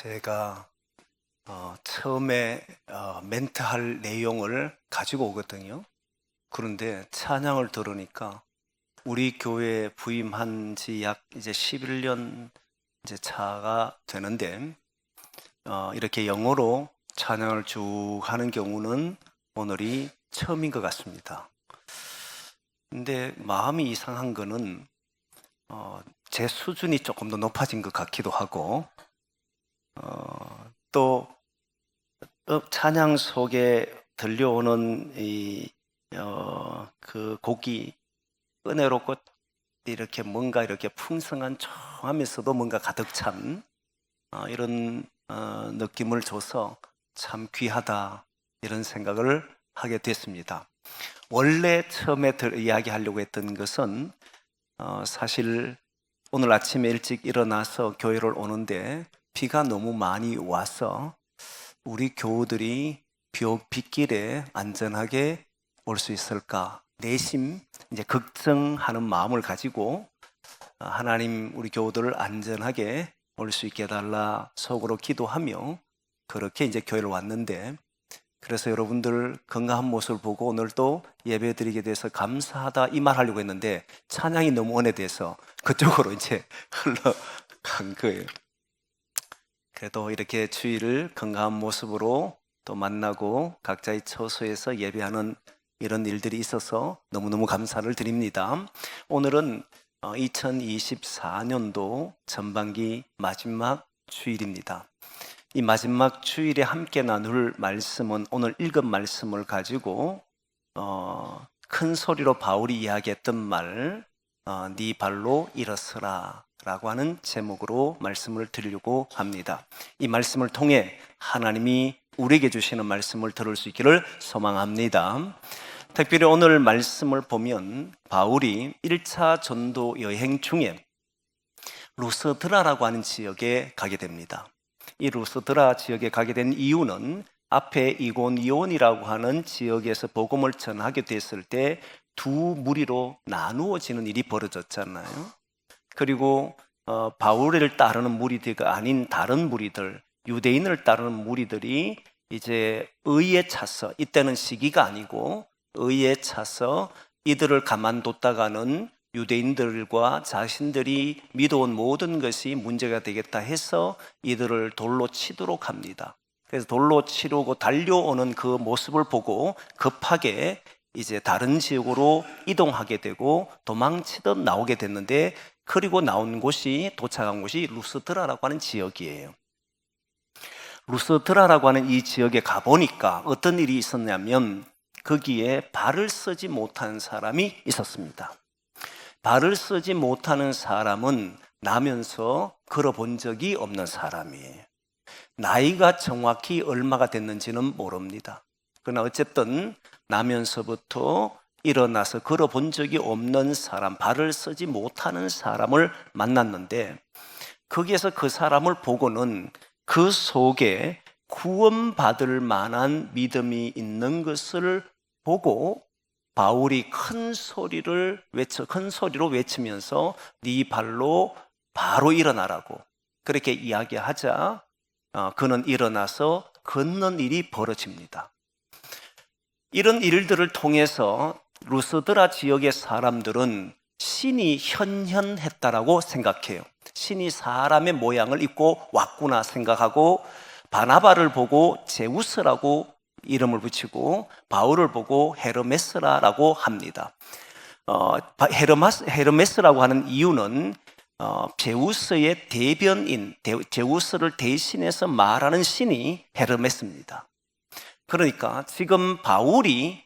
제가 처음에 멘트할 내용을 가지고 오거든요. 그런데 찬양을 들으니까 우리 교회에 부임한 지 약 이제 11년 이제 차가 되는데 이렇게 영어로 찬양을 쭉 하는 경우는 오늘이 처음인 것 같습니다. 근데 마음이 이상한 거는 제 수준이 조금 더 높아진 것 같기도 하고 또 찬양 속에 들려오는 그 곡이 은혜롭고 이렇게 뭔가 이렇게 풍성한 조하면서도 뭔가 가득 찬 이런 느낌을 줘서 참 귀하다 이런 생각을 하게 됐습니다. 원래 처음에 이야기하려고 했던 것은 사실 오늘 아침에 일찍 일어나서 교회를 오는데 비가 너무 많이 와서 우리 교우들이 빗길에 안전하게 올 수 있을까 내심 이제 걱정하는 마음을 가지고 하나님 우리 교우들을 안전하게 올 수 있게 해달라 속으로 기도하며 그렇게 이제 교회를 왔는데, 그래서 여러분들 건강한 모습을 보고 오늘 또 예배 드리게 돼서 감사하다 이 말 하려고 했는데 찬양이 너무 원해돼서 그쪽으로 이제 흘러간 거예요. 그래도 이렇게 주일을 건강한 모습으로 또 만나고 각자의 처소에서 예배하는 이런 일들이 있어서 너무너무 감사를 드립니다. 오늘은 2024년도 전반기 마지막 주일입니다. 이 마지막 주일에 함께 나눌 말씀은 오늘 읽은 말씀을 가지고 큰 소리로 바울이 이야기했던 말, 네 발로 일어서라 라고 하는 제목으로 말씀을 드리려고 합니다. 이 말씀을 통해 하나님이 우리에게 주시는 말씀을 들을 수 있기를 소망합니다. 특별히 오늘 말씀을 보면 바울이 1차 전도 여행 중에 루스드라라고 하는 지역에 가게 됩니다. 이 루스드라 지역에 가게 된 이유는 앞에 이고니온이라고 하는 지역에서 복음을 전하게 됐을 때 두 무리로 나누어지는 일이 벌어졌잖아요. 그리고 바울을 따르는 무리들이 아닌 다른 무리들, 유대인을 따르는 무리들이 이제 의에 차서, 이때는 시기가 아니고 의에 차서 이들을 가만뒀다가는 유대인들과 자신들이 믿어온 모든 것이 문제가 되겠다 해서 이들을 돌로 치도록 합니다. 그래서 돌로 치려고 달려오는 그 모습을 보고 급하게 이제 다른 지역으로 이동하게 되고 도망치듯 나오게 됐는데, 그리고 도착한 곳이 루스드라라고 하는 지역이에요. 루스드라라고 하는 이 지역에 가보니까 어떤 일이 있었냐면 거기에 발을 쓰지 못한 사람이 있었습니다. 발을 쓰지 못하는 사람은 나면서 걸어본 적이 없는 사람이에요. 나이가 정확히 얼마가 됐는지는 모릅니다. 그러나 어쨌든 나면서부터 일어나서 걸어본 적이 없는 사람, 발을 쓰지 못하는 사람을 만났는데, 거기에서 그 사람을 보고는 그 속에 구원받을 만한 믿음이 있는 것을 보고 바울이 큰 소리로 외치면서 네 발로 바로 일어나라고 그렇게 이야기하자 그는 일어나서 걷는 일이 벌어집니다. 이런 일들을 통해서 루스드라 지역의 사람들은 신이 현현했다라고 생각해요. 신이 사람의 모양을 입고 왔구나 생각하고 바나바를 보고 제우스라고 이름을 붙이고 바울을 보고 헤르메스라고 합니다. 헤르메스라고 하는 이유는 제우스의 대변인, 제우스를 대신해서 말하는 신이 헤르메스입니다. 그러니까 지금 바울이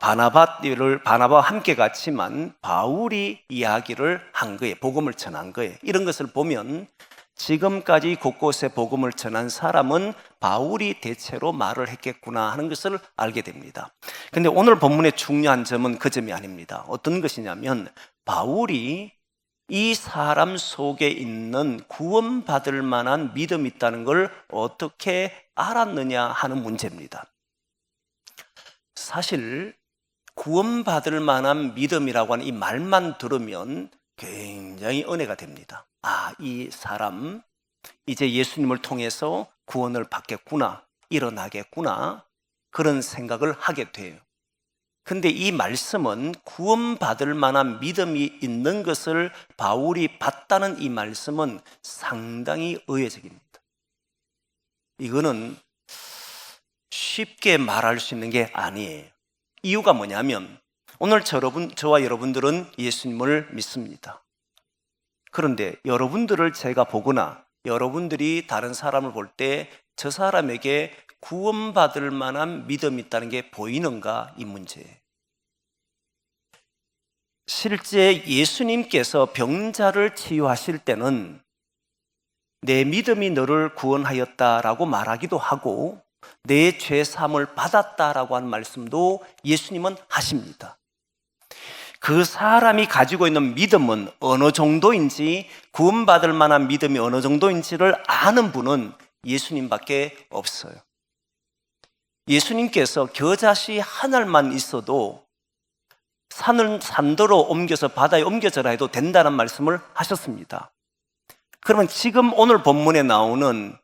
바나바와 함께 갔지만 바울이 이야기를 한 거예요. 복음을 전한 거예요. 이런 것을 보면 지금까지 곳곳에 복음을 전한 사람은 바울이 대체로 말을 했겠구나 하는 것을 알게 됩니다. 근데 오늘 본문의 중요한 점은 그 점이 아닙니다. 어떤 것이냐면 바울이 이 사람 속에 있는 구원받을 만한 믿음이 있다는 걸 어떻게 알았느냐 하는 문제입니다. 사실 구원받을 만한 믿음이라고 하는 이 말만 들으면 굉장히 은혜가 됩니다. 이 사람 이제 예수님을 통해서 구원을 받겠구나, 일어나겠구나, 그런 생각을 하게 돼요. 근데 이 말씀은 구원받을 만한 믿음이 있는 것을 바울이 봤다는 이 말씀은 상당히 의외적입니다. 이거는 쉽게 말할 수 있는 게 아니에요. 이유가 뭐냐면 오늘 저와 여러분들은 예수님을 믿습니다. 그런데 여러분들을 제가 보거나 여러분들이 다른 사람을 볼 때 저 사람에게 구원받을 만한 믿음이 있다는 게 보이는가, 이 문제예요. 실제 예수님께서 병자를 치유하실 때는 내 믿음이 너를 구원하였다라고 말하기도 하고 내 죄 사함을 받았다라고 하는 말씀도 예수님은 하십니다. 그 사람이 가지고 있는 믿음은 어느 정도인지, 구원받을 만한 믿음이 어느 정도인지를 아는 분은 예수님밖에 없어요. 예수님께서 겨자씨 한 알만 있어도 산을 산더러 옮겨서 바다에 옮겨져라 해도 된다는 말씀을 하셨습니다. 그러면 지금 오늘 본문에 나오는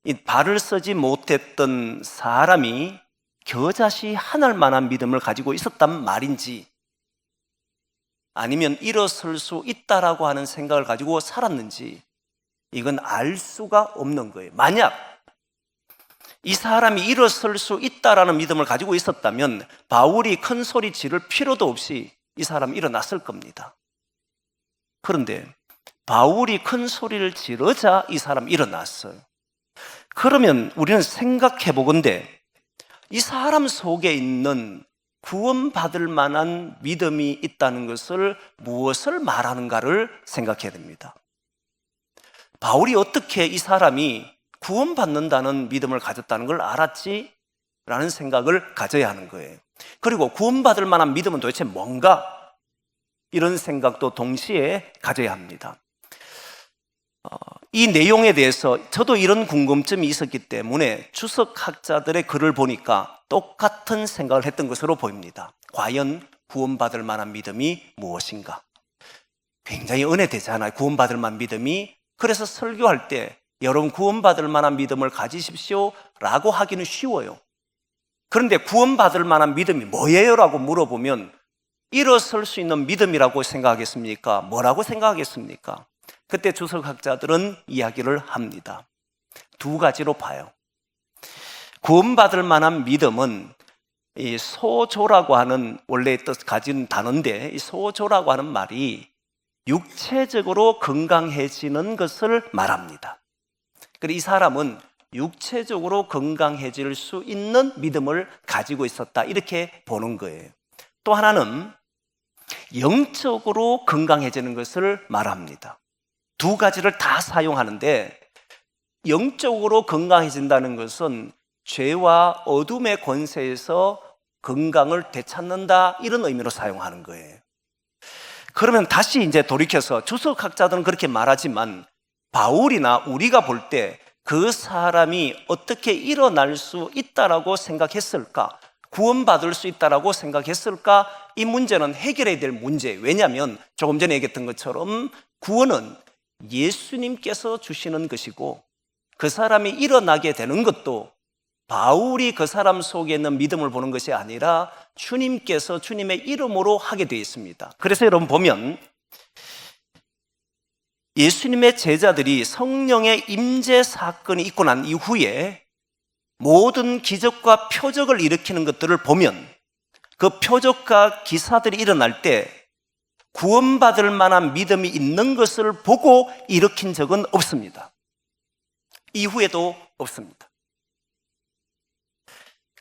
이 발을 쓰지 못했던 사람이 겨자씨 한 알만한 믿음을 가지고 있었단 말인지, 아니면 일어설 수 있다라고 하는 생각을 가지고 살았는지, 이건 알 수가 없는 거예요. 만약 이 사람이 일어설 수 있다라는 믿음을 가지고 있었다면 바울이 큰 소리 지를 필요도 없이 이 사람이 일어났을 겁니다. 그런데 바울이 큰 소리를 지르자 이 사람이 일어났어요. 그러면 우리는 생각해 보건대 이 사람 속에 있는 구원받을 만한 믿음이 있다는 것을 무엇을 말하는가를 생각해야 됩니다. 바울이 어떻게 이 사람이 구원받는다는 믿음을 가졌다는 걸 알았지? 라는 생각을 가져야 하는 거예요. 그리고 구원받을 만한 믿음은 도대체 뭔가? 이런 생각도 동시에 가져야 합니다. 이 내용에 대해서 저도 이런 궁금증이 있었기 때문에 주석학자들의 글을 보니까 똑같은 생각을 했던 것으로 보입니다. 과연 구원받을 만한 믿음이 무엇인가? 굉장히 은혜되잖아요, 구원받을 만한 믿음이. 그래서 설교할 때 여러분 구원받을 만한 믿음을 가지십시오 라고 하기는 쉬워요. 그런데 구원받을 만한 믿음이 뭐예요? 라고 물어보면 일어설 수 있는 믿음이라고 생각하겠습니까? 뭐라고 생각하겠습니까? 그때 주석학자들은 이야기를 합니다. 두 가지로 봐요. 구원받을 만한 믿음은 이 소조라고 하는 원래 뜻 가진 단어인데, 이 소조라고 하는 말이 육체적으로 건강해지는 것을 말합니다. 그리고 이 사람은 육체적으로 건강해질 수 있는 믿음을 가지고 있었다, 이렇게 보는 거예요. 또 하나는 영적으로 건강해지는 것을 말합니다. 두 가지를 다 사용하는데, 영적으로 건강해진다는 것은 죄와 어둠의 권세에서 건강을 되찾는다, 이런 의미로 사용하는 거예요. 그러면 다시 이제 돌이켜서 주석학자들은 그렇게 말하지만 바울이나 우리가 볼 때 그 사람이 어떻게 일어날 수 있다라고 생각했을까? 구원받을 수 있다라고 생각했을까? 이 문제는 해결해야 될 문제예요. 왜냐하면 조금 전에 얘기했던 것처럼 구원은 예수님께서 주시는 것이고 그 사람이 일어나게 되는 것도 바울이 그 사람 속에 있는 믿음을 보는 것이 아니라 주님께서 주님의 이름으로 하게 되어 있습니다. 그래서 여러분 보면 예수님의 제자들이 성령의 임재 사건이 있고 난 이후에 모든 기적과 표적을 일으키는 것들을 보면 그 표적과 기사들이 일어날 때 구원받을 만한 믿음이 있는 것을 보고 일으킨 적은 없습니다. 이후에도 없습니다.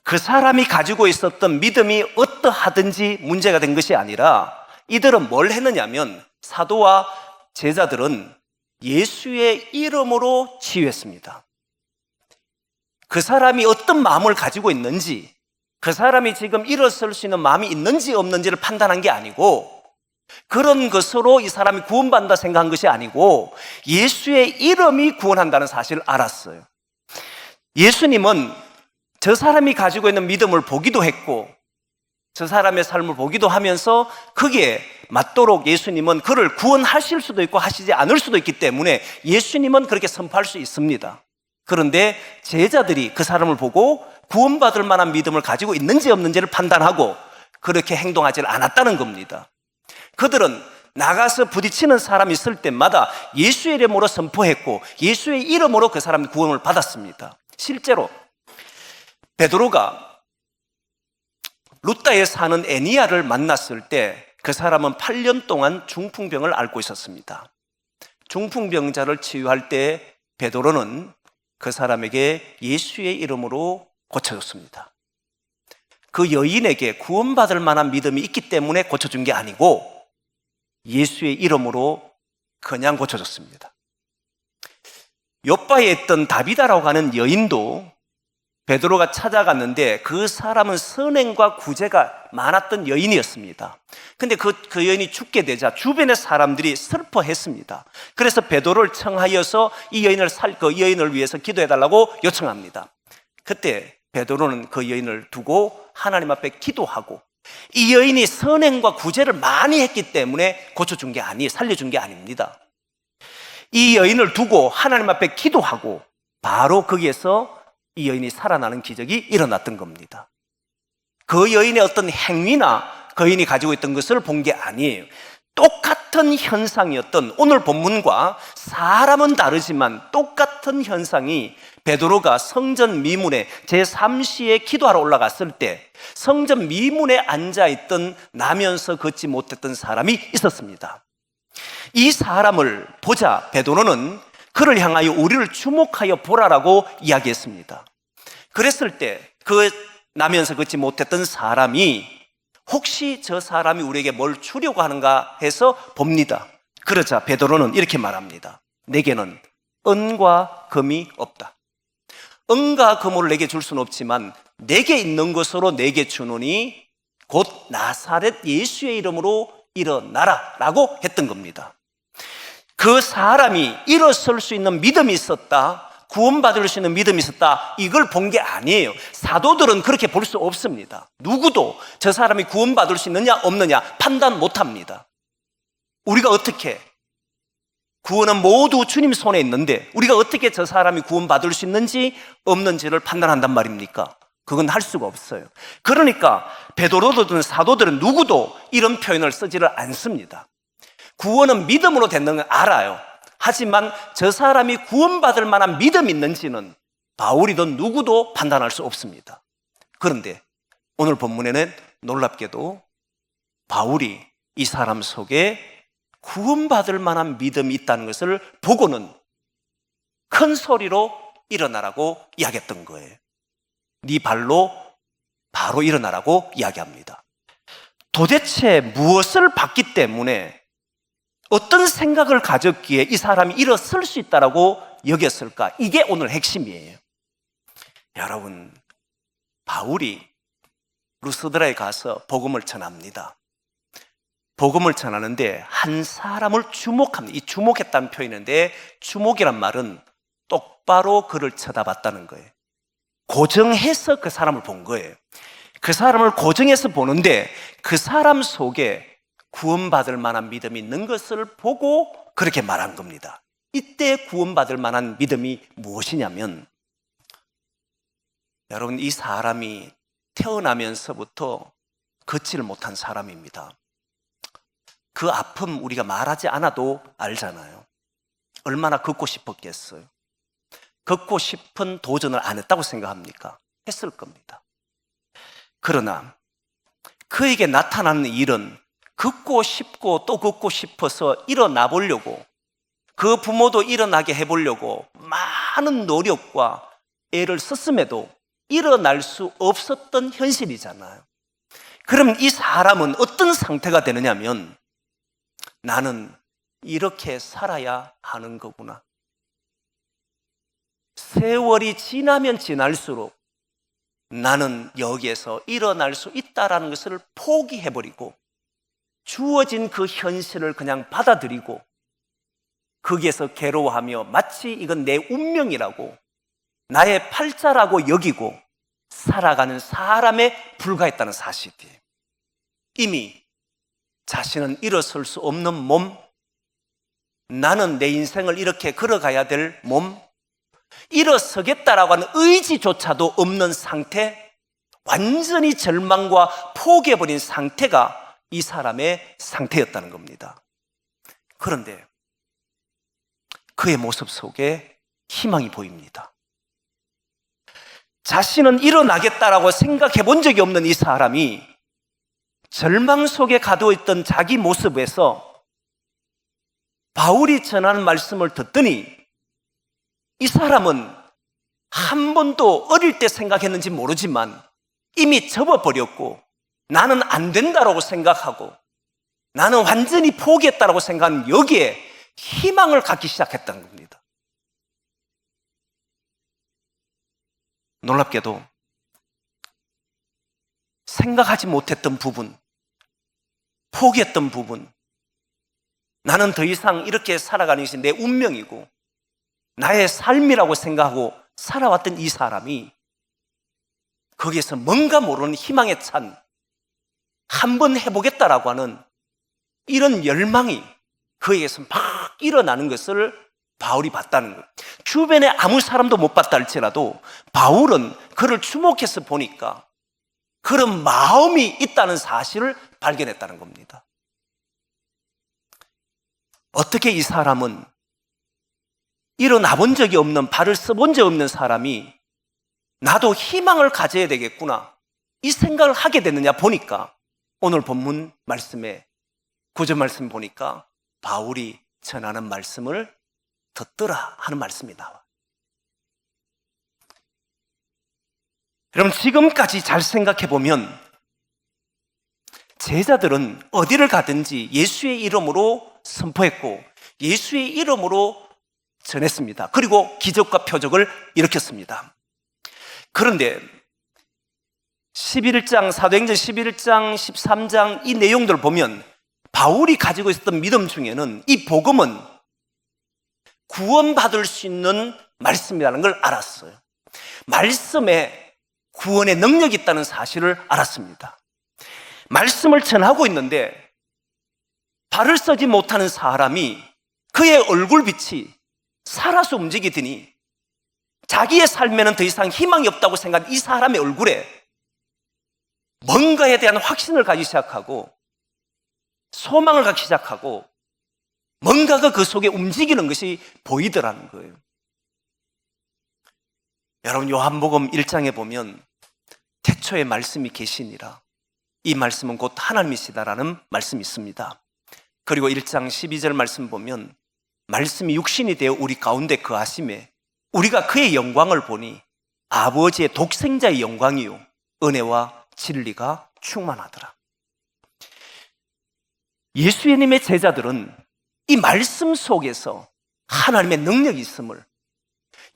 그 사람이 가지고 있었던 믿음이 어떠하든지 문제가 된 것이 아니라 이들은 뭘 했느냐면 사도와 제자들은 예수의 이름으로 치유했습니다. 그 사람이 어떤 마음을 가지고 있는지, 그 사람이 지금 일어설 수 있는 마음이 있는지 없는지를 판단한 게 아니고, 그런 것으로 이 사람이 구원받는다 생각한 것이 아니고 예수의 이름이 구원한다는 사실을 알았어요. 예수님은 저 사람이 가지고 있는 믿음을 보기도 했고 저 사람의 삶을 보기도 하면서 거기에 맞도록 예수님은 그를 구원하실 수도 있고 하시지 않을 수도 있기 때문에 예수님은 그렇게 선포할 수 있습니다. 그런데 제자들이 그 사람을 보고 구원받을 만한 믿음을 가지고 있는지 없는지를 판단하고 그렇게 행동하지 않았다는 겁니다. 그들은 나가서 부딪히는 사람이 있을 때마다 예수의 이름으로 선포했고 예수의 이름으로 그 사람이 구원을 받았습니다. 실제로 베드로가 루다에 사는 애니야를 만났을 때 그 사람은 8년 동안 중풍병을 앓고 있었습니다. 중풍병자를 치유할 때 베드로는 그 사람에게 예수의 이름으로 고쳐줬습니다. 그 여인에게 구원받을 만한 믿음이 있기 때문에 고쳐준 게 아니고 예수의 이름으로 그냥 고쳐줬습니다. 요바에 있던 다비다라고 하는 여인도 베드로가 찾아갔는데 그 사람은 선행과 구제가 많았던 여인이었습니다. 근데 그 여인이 죽게 되자 주변의 사람들이 슬퍼했습니다. 그래서 베드로를 청하여서 이 여인을 위해서 기도해달라고 요청합니다. 그때 베드로는 그 여인을 두고 하나님 앞에 기도하고 이 여인이 선행과 구제를 많이 했기 때문에 고쳐준 게 살려준 게 아닙니다. 이 여인을 두고 하나님 앞에 기도하고 바로 거기에서 이 여인이 살아나는 기적이 일어났던 겁니다. 그 여인의 어떤 행위나 그 여인이 가지고 있던 것을 본 게 아니에요. 똑같은 현상이었던 오늘 본문과 사람은 다르지만 똑같은 현상이 베드로가 성전 미문에 제3시에 기도하러 올라갔을 때 성전 미문에 앉아있던 나면서 걷지 못했던 사람이 있었습니다. 이 사람을 보자 베드로는 그를 향하여 우리를 주목하여 보라라고 이야기했습니다. 그랬을 때 그 나면서 걷지 못했던 사람이 혹시 저 사람이 우리에게 뭘 주려고 하는가 해서 봅니다. 그러자 베드로는 이렇게 말합니다. 내게는 은과 금이 없다. 은과 금을 내게 줄 수는 없지만 내게 있는 것으로 내게 주노니 곧 나사렛 예수의 이름으로 일어나라 라고 했던 겁니다. 그 사람이 일어설 수 있는 믿음이 있었다, 구원받을 수 있는 믿음이 있었다, 이걸 본 게 아니에요. 사도들은 그렇게 볼 수 없습니다. 누구도 저 사람이 구원받을 수 있느냐 없느냐 판단 못합니다. 우리가 어떻게, 구원은 모두 주님 손에 있는데 우리가 어떻게 저 사람이 구원받을 수 있는지 없는지를 판단한단 말입니까? 그건 할 수가 없어요. 그러니까 베드로든 사도들은 누구도 이런 표현을 쓰지를 않습니다. 구원은 믿음으로 되는 걸 알아요. 하지만 저 사람이 구원받을 만한 믿음이 있는지는 바울이든 누구도 판단할 수 없습니다. 그런데 오늘 본문에는 놀랍게도 바울이 이 사람 속에 구원받을 만한 믿음이 있다는 것을 보고는 큰 소리로 일어나라고 이야기했던 거예요. 네 발로 바로 일어나라고 이야기합니다. 도대체 무엇을 봤기 때문에 어떤 생각을 가졌기에 이 사람이 일어설 수 있다라고 여겼을까? 이게 오늘 핵심이에요. 여러분, 바울이 루스드라에 가서 복음을 전합니다. 복음을 전하는데 한 사람을 주목합니다. 이 주목했다는 표현인데 주목이란 말은 똑바로 그를 쳐다봤다는 거예요. 고정해서 그 사람을 본 거예요. 그 사람을 고정해서 보는데 그 사람 속에 구원받을 만한 믿음이 있는 것을 보고 그렇게 말한 겁니다. 이때 구원받을 만한 믿음이 무엇이냐면, 여러분, 이 사람이 태어나면서부터 걷지를 못한 사람입니다. 그 아픔 우리가 말하지 않아도 알잖아요. 얼마나 걷고 싶었겠어요. 걷고 싶은 도전을 안 했다고 생각합니까? 했을 겁니다. 그러나 그에게 나타나는 일은 걷고 싶고 또 걷고 싶어서 일어나 보려고, 그 부모도 일어나게 해보려고 많은 노력과 애를 썼음에도 일어날 수 없었던 현실이잖아요. 그럼 이 사람은 어떤 상태가 되느냐면, 나는 이렇게 살아야 하는 거구나. 세월이 지나면 지날수록 나는 여기에서 일어날 수 있다라는 것을 포기해버리고 주어진 그 현실을 그냥 받아들이고 거기에서 괴로워하며 마치 이건 내 운명이라고, 나의 팔자라고 여기고 살아가는 사람에 불과했다는 사실이에요. 이미 자신은 일어설 수 없는 몸, 나는 내 인생을 이렇게 걸어가야 될 몸, 일어서겠다라고 하는 의지조차도 없는 상태, 완전히 절망과 포기해버린 상태가 이 사람의 상태였다는 겁니다. 그런데 그의 모습 속에 희망이 보입니다. 자신은 일어나겠다라고 생각해 본 적이 없는 이 사람이 절망 속에 가두어있던 자기 모습에서 바울이 전하는 말씀을 듣더니 이 사람은 한 번도 어릴 때 생각했는지 모르지만 이미 접어버렸고, 나는 안 된다라고 생각하고 나는 완전히 포기했다라고 생각하는 여기에 희망을 갖기 시작했다는 겁니다. 놀랍게도 생각하지 못했던 부분, 포기했던 부분, 나는 더 이상 이렇게 살아가는 것이 내 운명이고 나의 삶이라고 생각하고 살아왔던 이 사람이 거기에서 뭔가 모르는 희망에 찬, 한번 해보겠다라고 하는 이런 열망이 그에게서 막 일어나는 것을 바울이 봤다는 거예요. 주변에 아무 사람도 못 봤다 할지라도 바울은 그를 주목해서 보니까 그런 마음이 있다는 사실을 발견했다는 겁니다. 어떻게 이 사람은 일어나 본 적이 없는, 발을 써본 적 없는 사람이 나도 희망을 가져야 되겠구나, 이 생각을 하게 됐느냐 보니까 오늘 본문 말씀에 9절 말씀 보니까 바울이 전하는 말씀을 듣더라 하는 말씀이 나와. 여러분, 지금까지 잘 생각해 보면 제자들은 어디를 가든지 예수의 이름으로 선포했고 예수의 이름으로 전했습니다. 그리고 기적과 표적을 일으켰습니다. 그런데 11장, 사도행전 11장, 13장 이 내용들을 보면 바울이 가지고 있었던 믿음 중에는 이 복음은 구원받을 수 있는 말씀이라는 걸 알았어요. 말씀에 구원의 능력이 있다는 사실을 알았습니다. 말씀을 전하고 있는데 발을 쓰지 못하는 사람이 그의 얼굴빛이 살아서 움직이더니 자기의 삶에는 더 이상 희망이 없다고 생각한 이 사람의 얼굴에 뭔가에 대한 확신을 가지기 시작하고 소망을 갖기 시작하고 뭔가가 그 속에 움직이는 것이 보이더라는 거예요. 여러분, 요한복음 1장에 보면 태초에 말씀이 계시니라, 이 말씀은 곧 하나님이시다라는 말씀이 있습니다. 그리고 1장 12절 말씀 보면 말씀이 육신이 되어 우리 가운데 거하심에 우리가 그의 영광을 보니 아버지의 독생자의 영광이요 은혜와 진리가 충만하더라. 예수님의 제자들은 이 말씀 속에서 하나님의 능력이 있음을,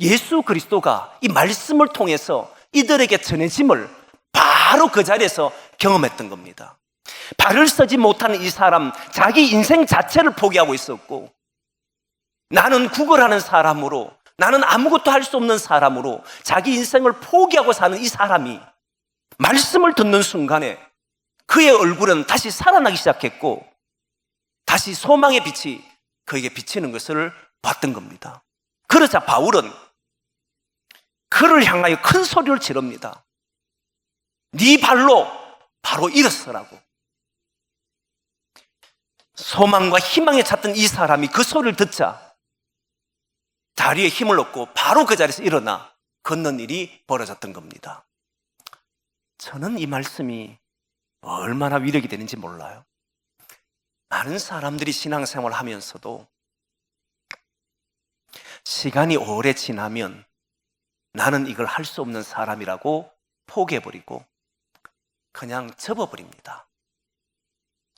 예수 그리스도가 이 말씀을 통해서 이들에게 전해짐을 바로 그 자리에서 경험했던 겁니다. 발을 쓰지 못하는 이 사람, 자기 인생 자체를 포기하고 있었고, 나는 구걸하는 사람으로, 나는 아무것도 할 수 없는 사람으로 자기 인생을 포기하고 사는 이 사람이 말씀을 듣는 순간에 그의 얼굴은 다시 살아나기 시작했고 다시 소망의 빛이 그에게 비치는 것을 봤던 겁니다. 그러자 바울은 그를 향하여 큰 소리를 지릅니다. 네 발로 바로 일어서라고. 소망과 희망에 찼던 이 사람이 그 소리를 듣자 다리에 힘을 얻고 바로 그 자리에서 일어나 걷는 일이 벌어졌던 겁니다. 저는 이 말씀이 얼마나 위력이 되는지 몰라요. 많은 사람들이 신앙생활을 하면서도 시간이 오래 지나면 나는 이걸 할 수 없는 사람이라고 포기해버리고 그냥 접어버립니다.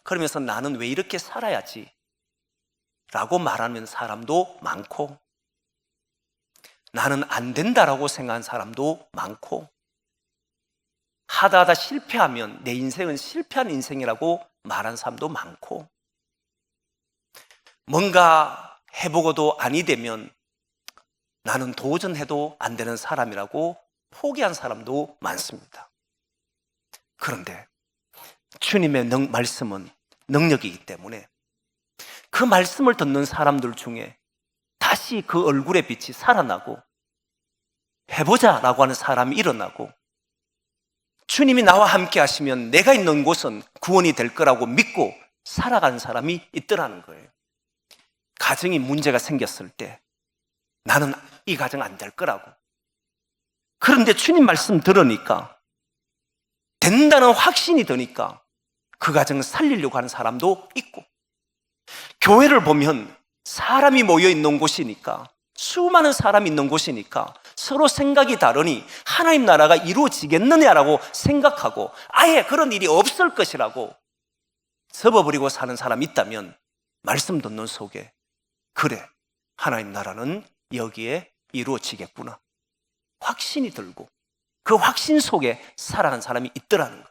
그러면서 나는 왜 이렇게 살아야지 라고 말하는 사람도 많고, 나는 안 된다라고 생각하는 사람도 많고, 하다 실패하면 내 인생은 실패한 인생이라고 말하는 사람도 많고, 뭔가 해보고도 아니 되면 나는 도전해도 안 되는 사람이라고 포기한 사람도 많습니다. 그런데 주님의 말씀은 능력이기 때문에 그 말씀을 듣는 사람들 중에 다시 그 얼굴의 빛이 살아나고 해보자라고 하는 사람이 일어나고 주님이 나와 함께 하시면 내가 있는 곳은 구원이 될 거라고 믿고 살아가는 사람이 있더라는 거예요. 가정이 문제가 생겼을 때 나는 이 가정 안 될 거라고. 그런데 주님 말씀 들으니까 된다는 확신이 드니까 그 가정을 살리려고 하는 사람도 있고, 교회를 보면 사람이 모여 있는 곳이니까, 수많은 사람이 있는 곳이니까 서로 생각이 다르니 하나님 나라가 이루어지겠느냐라고 생각하고 아예 그런 일이 없을 것이라고 접어버리고 사는 사람이 있다면 말씀 듣는 속에 그래, 하나님 나라는 여기에 이루어지겠구나 확신이 들고 그 확신 속에 살아가는 사람이 있더라는 거예요.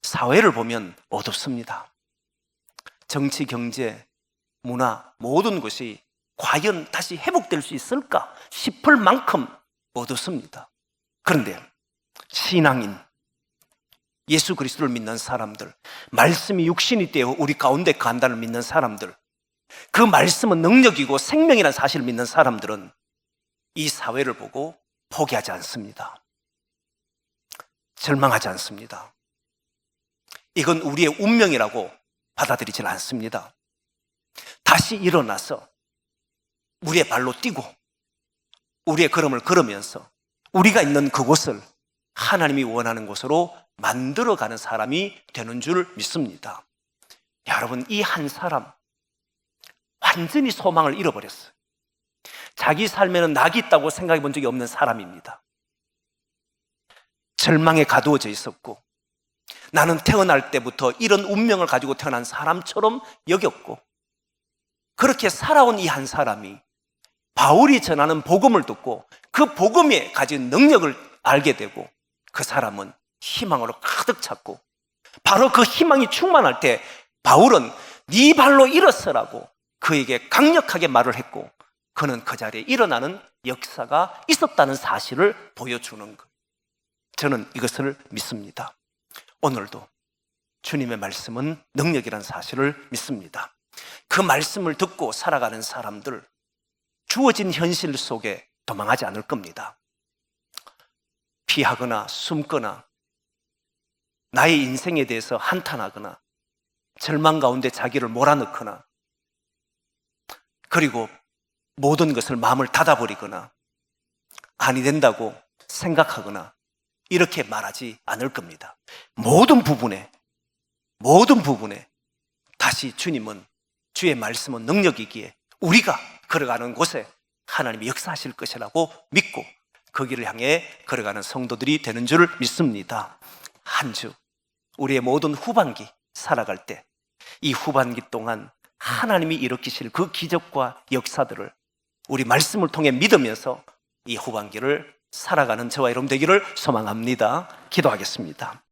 사회를 보면 어둡습니다. 정치, 경제, 문화 모든 것이 과연 다시 회복될 수 있을까 싶을 만큼 어둡습니다. 그런데 신앙인, 예수 그리스도를 믿는 사람들, 말씀이 육신이 되어 우리 가운데 간다를 믿는 사람들, 그 말씀은 능력이고 생명이라는 사실을 믿는 사람들은 이 사회를 보고 포기하지 않습니다. 절망하지 않습니다. 이건 우리의 운명이라고 받아들이질 않습니다. 다시 일어나서 우리의 발로 뛰고 우리의 걸음을 걸으면서 우리가 있는 그곳을 하나님이 원하는 곳으로 만들어가는 사람이 되는 줄 믿습니다. 여러분, 이 한 사람 완전히 소망을 잃어버렸어요. 자기 삶에는 낙이 있다고 생각해 본 적이 없는 사람입니다. 절망에 가두어져 있었고 나는 태어날 때부터 이런 운명을 가지고 태어난 사람처럼 여겼고, 그렇게 살아온 이 한 사람이 바울이 전하는 복음을 듣고 그 복음에 가진 능력을 알게 되고 그 사람은 희망으로 가득 찼고, 바로 그 희망이 충만할 때 바울은 네 발로 일어서라고 그에게 강력하게 말을 했고, 그는 그 자리에 일어나는 역사가 있었다는 사실을 보여주는 것. 저는 이것을 믿습니다. 오늘도 주님의 말씀은 능력이라는 사실을 믿습니다. 그 말씀을 듣고 살아가는 사람들, 주어진 현실 속에 도망하지 않을 겁니다. 피하거나 숨거나 나의 인생에 대해서 한탄하거나 절망 가운데 자기를 몰아넣거나 그리고 모든 것을 마음을 닫아버리거나 아니 된다고 생각하거나 이렇게 말하지 않을 겁니다. 모든 부분에 다시 주님은, 주의 말씀은 능력이기에 우리가 걸어가는 곳에 하나님이 역사하실 것이라고 믿고 그 길을 향해 걸어가는 성도들이 되는 줄 믿습니다. 한 주 우리의 모든 후반기 살아갈 때 이 후반기 동안 하나님이 일으키실 그 기적과 역사들을 우리 말씀을 통해 믿으면서 이 후반기를 살아가는 저와 여러분 되기를 소망합니다. 기도하겠습니다.